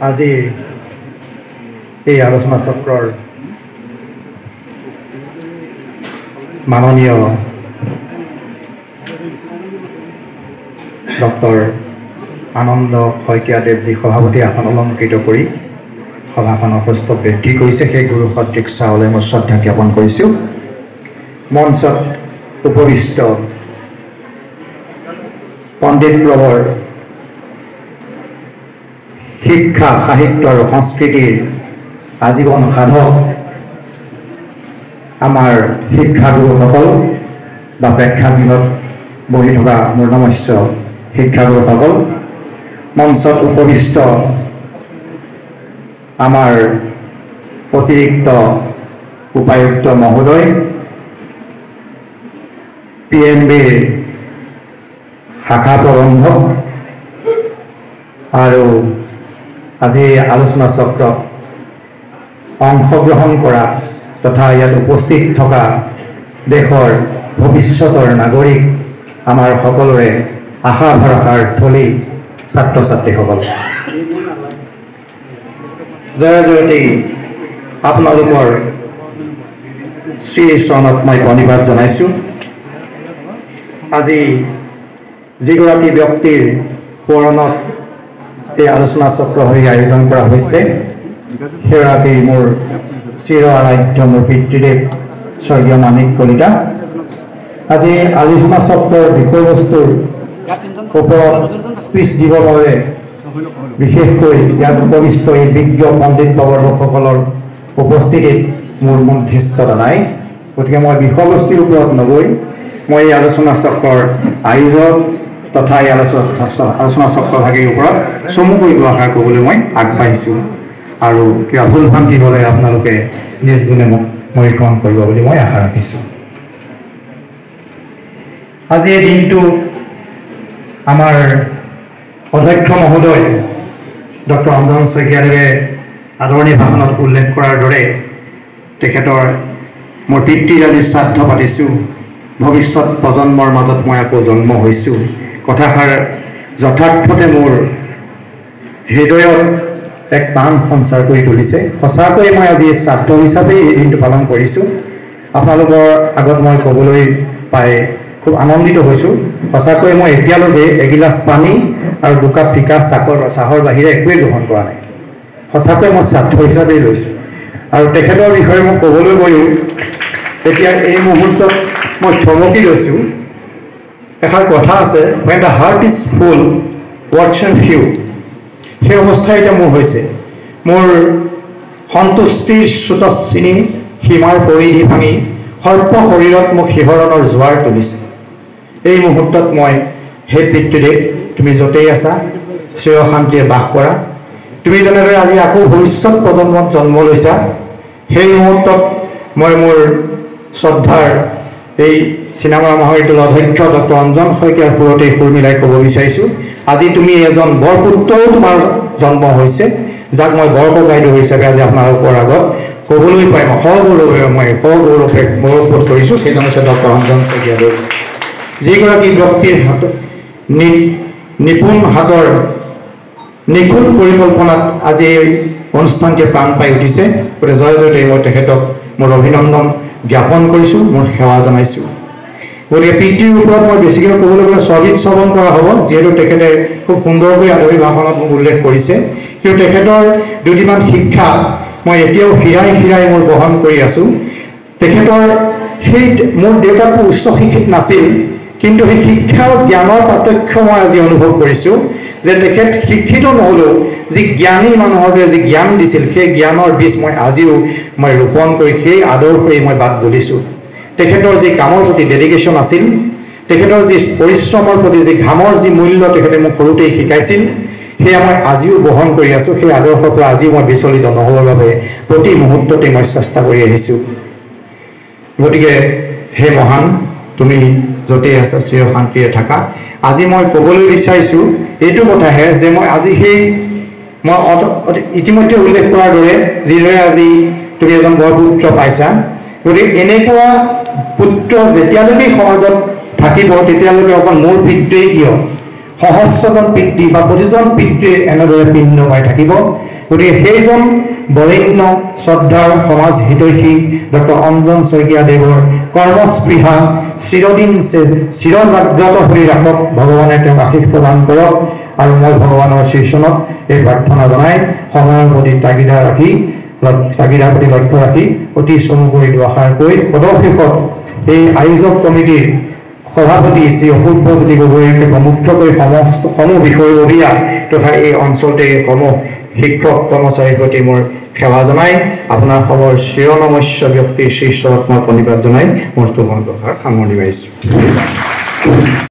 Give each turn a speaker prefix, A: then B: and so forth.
A: আজি এই আলোচনা চক্ৰৰ মাননীয় ডক্টৰ আনন্দ শইকীয়া দেৱজী সভাপতি আসন অলংকৃত কৰি সভাখনৰ সুস্থ বৃদ্ধি কৰিছে। সেই গুৰু সদৃশ চাওলে মই শ্ৰদ্ধা জ্ঞাপন কৰিছোঁ। মঞ্চত উপবিষ্ট পণ্ডিত প্ৰভৰ শিক্ষা সাহিত্য আৰু সংস্কৃতিৰ আজীৱন সাধক আমাৰ শিক্ষাগুৰুসকল বা প্ৰেক্ষাগৃহত বহি থকা মোৰ নমস্য শিক্ষাগুৰুসকল, মঞ্চত উপবিষ্ট আমাৰ অতিৰিক্ত উপায়ুক্ত মহোদয়, PNBৰ শাখা প্ৰবন্ধক আৰু আজি আলোচনা চক্ৰত অংশগ্ৰহণ কৰা তথা ইয়াত উপস্থিত থকা দেশৰ ভৱিষ্যতৰ নাগৰিক আমাৰ সকলোৰে আশা ভৰসাৰ থলী ছাত্ৰ ছাত্ৰীসকল, জয় জয়তী আপোনালোকৰ শ্ৰী চৰণত মই প্ৰণিপাত জনাইছোঁ। আজি যিগৰাকী ব্যক্তিৰ সোঁৱৰণত এই আলোচনা চক্ৰ হৈ আয়োজন কৰা হৈছে সেইগৰাকী মোৰ চিৰ আৰাধ্য মোৰ পিতৃদেৱ স্বৰ্গীয় মানিক কলিতা। আজি আলোচনা চক্ৰৰ বিষয়বস্তুৰ ওপৰত স্পীচ দিবৰ বাবে বিশেষকৈ ইয়াত উপবিষ্ট এই বিজ্ঞ পণ্ডিত প্ৰবৰ্ধকসকলৰ উপস্থিতিত মোৰ মন ধৃষ্টতা নাই। গতিকে মই বিষয়বস্তুৰ ওপৰত নগৈ মই এই আলোচনা চক্ৰৰ আয়োজক তথা এই আলোচনা চক্ৰভাগীৰ ওপৰত চমুকৈ দুআষাৰ ক'বলৈ মই আগবাঢ়িছোঁ আৰু কিবা ভুল ভ্ৰান্তি হ'লে আপোনালোকে নিজ গুণে মোক মৰীক্ষণ কৰিব বুলি মই আশা ৰাখিছোঁ। আজি এই দিনটো আমাৰ অধ্যক্ষ মহোদয় ডক্টৰ অঞ্জন শইকীয়াদেৱে আদৰণি ভাষণত উল্লেখ কৰাৰ দৰে তেখেতৰ মোৰ পিতৃৰ আজি শ্ৰাদ্ধ পাতিছোঁ। ভৱিষ্যত প্ৰজন্মৰ মাজত মই আকৌ জন্ম হৈছোঁ। কথাষাৰ যথাৰ্থতে মোৰ হৃদয়ত এক প্ৰাণ সঞ্চাৰ কৰি তুলিছে। সঁচাকৈ মই আজি শ্ৰাদ্ধ হিচাপেই এই দিনটো পালন কৰিছোঁ। আপোনালোকৰ আগত মই ক'বলৈ পাই খুব আনন্দিত হৈছোঁ। সঁচাকৈ মই এতিয়ালৈকে এগিলাচ পানী আৰু দুকাপ ফিকা চাহৰ বাহিৰে একোৱেই গ্ৰহণ কৰা নাই। সঁচাকৈ মই শ্ৰাদ্ধ হিচাপেই লৈছোঁ। আৰু তেখেতৰ বিষয়ে মই ক'বলৈ গৈও এতিয়া এই মুহূৰ্তত মই থমকি লৈছোঁ। এষাৰ কথা আছে, when the heart is full, words are few। সেই অৱস্থা এতিয়া মোৰ হৈছে। মোৰ সন্তুষ্টিৰ স্ৰোতস্বিনী সীমাৰ পৰিধি ভাঙি সৰ্প শৰীৰত মোক শিহৰণৰ জোৱাৰ তুলিছে। এই মুহূৰ্তত মই হে পিতৃদেৱ, তুমি য'তেই আছা চিৰ শান্তিৰে বাস কৰা। তুমি যেনেদৰে আজি আকৌ ভৱিষ্যত প্ৰজন্মত জন্ম লৈছা, সেই মুহূৰ্তত মই মোৰ শ্ৰদ্ধাৰ এই চিনেমা মহাবিদ্যালয়ৰ অধ্যক্ষ ডক্টৰ অঞ্জন শইকীয়াৰ সুৰতে সুৰ মিলাই ক'ব বিচাৰিছোঁ, আজি তুমি এজন বৰপুত্ৰও তোমাৰ জন্ম হৈছে, যাক মই বৰককাইদেউ হিচাপে আজি আপোনালোকৰ আগত ক'বলৈ পাই মই সগৌৰৱে গৌৰৱবোধ কৰিছোঁ। সেইজন হৈছে ডক্টৰ অঞ্জন শইকীয়াদেউ। যিগৰাকী ব্যক্তিৰ হাতত নিপুণ হাতৰ নিখুঁত পৰিকল্পনাত আজি এই অনুষ্ঠানটি প্ৰাণ পাই উঠিছে। গতিকে জয় জয়তে মই তেখেতক মোৰ অভিনন্দন জ্ঞাপন কৰিছোঁ, মোৰ সেৱা জনাইছোঁ। গতিকে পিতৃৰ ওপৰত মই বেছিকৈ ক'বলৈ গ'লে স্বগীত শ্ৰৱণ কৰা হ'ব, যিহেতু তেখেতে খুব সুন্দৰকৈ আদৰি ভাষণত মোক উল্লেখ কৰিছে। কিন্তু তেখেতৰ দুটিমান শিক্ষা মই এতিয়াও হীৰাই হীৰাই মোৰ বহন কৰি আছোঁ। তেখেতৰ সেই মোৰ দেউতাকো উচ্চ শিক্ষিত নাছিল, কিন্তু সেই শিক্ষা আৰু জ্ঞানৰ পাৰ্থক্য মই আজি অনুভৱ কৰিছোঁ যে তেখেত শিক্ষিত নহ'লেও যি জ্ঞানী মানুহৰ যি জ্ঞান দিছিল, সেই জ্ঞানৰ বীজ মই আজিও মই ৰোপণ কৰি সেই আদৰ্শই মই বাট বুলিছোঁ। তেখেতৰ যি কামৰ প্ৰতি ডেডিকেশ্যন আছিল, তেখেতৰ যি পৰিশ্ৰমৰ প্ৰতি যি ঘামৰ যি মূল্য তেখেতে মোক সৰুতেই শিকাইছিল, সেয়া মই আজিও বহন কৰি আছোঁ। সেই আদৰ্শৰ পৰা আজিও মই বিচলিত নহ'বৰ বাবে প্ৰতি মুহূৰ্ততে মই চেষ্টা কৰি আহিছোঁ। গতিকে হে মহান, তুমি য'তেই আছা চিৰ শান্তিৰে থাকা। আজি মই ক'বলৈ বিচাৰিছোঁ এইটো কথাহে যে মই আজি মই ইতিমধ্যে উল্লেখ কৰাৰ দৰে যিদৰে আজি তুমি এজন বৰপুত্ৰ পাইছা, গতিকে এনেকুৱা পুত্ৰ যেতিয়ালৈকে সমাজত থাকিব তেতিয়ালৈকে অকল মোৰ পিতৃয়ে কিয় সহস্ৰজন পিতৃ বা প্ৰতিজন পিতৃৰ এনেদৰে পিণ্ড পাই থাকিব গতিকে সেইজন বৰেণ্য শ্ৰদ্ধাৰ সমাজ হিতৈষী ডক্টৰ অঞ্জন শইকীয়া দেৱৰ কৰ্মস্পৃহা চিৰদিন চিৰজাগ্ৰত হৈ ৰাখক ভগৱানে তেওঁক আশীষ প্ৰদান কৰক আৰু মই ভগৱানৰ শ্ৰীচৰণত এই প্ৰাৰ্থনা জনাই সময়ৰ প্ৰতি তাগিদা প্ৰতি লক্ষ্য ৰাখি অতি চমুকৈ দুআষাৰ কৈ পদশেষত এই আয়োজক কমিটিৰ সভাপতি শ্ৰী অপূৰ্বজ্যোতি গগৈকে প্ৰমুখ্য কৰি সমূহ বিষয়ববীয়া তথা এই অঞ্চলতে সমূহ শিক্ষক কৰ্মচাৰীৰ প্ৰতি মোৰ সেৱা জনাই আপোনাৰ খবৰ চিৰনমস্য ব্যক্তিৰ শ্ৰীচৰণত মই প্ৰণিপাত জনাই মোৰ স্তোভন প্ৰসাৰ সামৰণি মাৰিছোঁ।